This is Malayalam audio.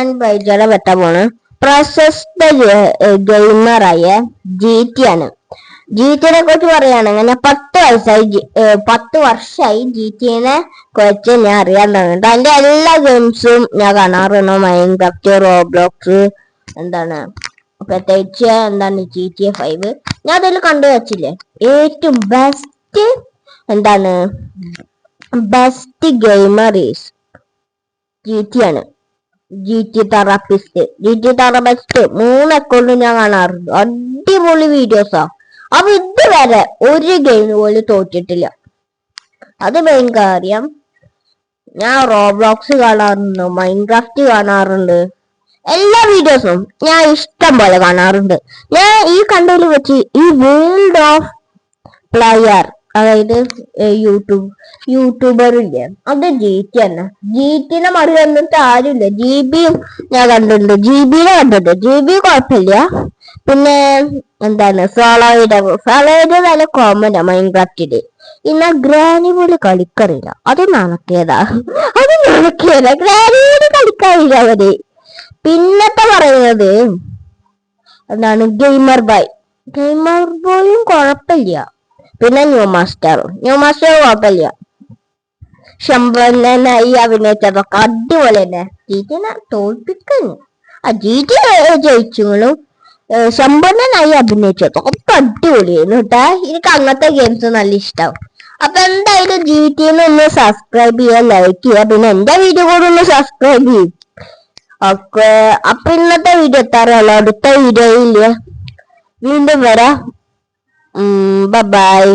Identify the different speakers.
Speaker 1: ഞാൻ പരിചയം പറ്റാൻ പോണ് പ്രശസ്ത ഗെയിമറായ GT ആണ്. GTനെ കുറിച്ച് പറയുകയാണെങ്കിൽ ഞാൻ 10 വർഷമായി GTനെ കുറിച്ച് ഞാൻ അറിയാൻ തുടങ്ങിയിട്ട് അതിന്റെ എല്ലാ ഗെയിംസും ഞാൻ കാണാറുണ്ട്. മൈൻക്രാഫ്റ്റ്, റോബ്ലോക്സ്, പ്രത്യേകിച്ച് GTA 5 ഞാൻ അതിൽ കണ്ടു വെച്ചില്ലേ. ഏറ്റവും ബെസ്റ്റ് ഗെയിമർ ഈസ് GT ആണ്. GT therapist, GT therapist 3 account ഞാൻ കാണാറുണ്ട്. അടിപൊളി വീഡിയോസാ. അപ്പൊ ഇതുവരെ ഒരു ഗെയിം പോലും തോറ്റിട്ടില്ല. അത് മെയിൻ കാര്യം. ഞാൻ റോബ്ലോക്സ് കാണാറുണ്ട്, മൈൻക്രാഫ്റ്റ് കാണാറുണ്ട്, എല്ലാ വീഡിയോസും ഞാൻ ഇഷ്ടം പോലെ കാണാറുണ്ട്. ഞാൻ ഈ കണ്ടതിൽ വെച്ച് ഈ വേൾഡ് ഓഫ് പ്ലെയർ, അതായത് യൂട്യൂബർ ഇല്ലേ, അത് GT തന്നെ. GTനെ മറികടന്നിട്ട് ആരുമില്ല. GB ഞാൻ കണ്ടിട്ടുണ്ട്, GB കുഴപ്പമില്ല. പിന്നെ സോളോയുടെ നല്ല കോമഡാ മൈൻക്രാഫ്റ്റില്. ഇന്ന ഗ്രാനി പോലെ കളിക്കറിയില്ല, അത് നടക്കിയതാ. ഗ്രാനി പോലെ കളിക്കാറില്ല അവര്. പിന്നത്തെ പറയുന്നത് ഗെയിമർ ബോയും കുഴപ്പമില്ല. പിന്നെ ന്യൂ മാസ്റ്റർ കുഴപ്പമില്ല. ശമ്പന്നനായി അഭിനയിച്ചതൊക്കെ അടിപൊളി തന്നെ. GTനെ തോൽപ്പിക്കുന്നു. GT ജയിച്ചുകളും ശമ്പന്നനായി അഭിനയിച്ചതൊക്കെ അടിപൊളിയായിരുന്നു കേട്ടാ. എനിക്ക് അങ്ങനത്തെ ഗെയിംസ് നല്ല ഇഷ്ടമാവും. അപ്പൊ എന്തായാലും GTനെ ഒന്ന് സബ്സ്ക്രൈബ് ചെയ്യുക, ലൈക്ക് ചെയ്യുക, പിന്നെ എന്റെ വീഡിയോ കൂടെ ഒന്ന് സബ്സ്ക്രൈബ് ചെയ്യും. ഓക്കെ, അപ്പൊ ഇന്നത്തെ വീഡിയോ എത്താറുള്ളൂ. അടുത്ത വീഡിയോയില് വീണ്ടും വരാം. ബൈ.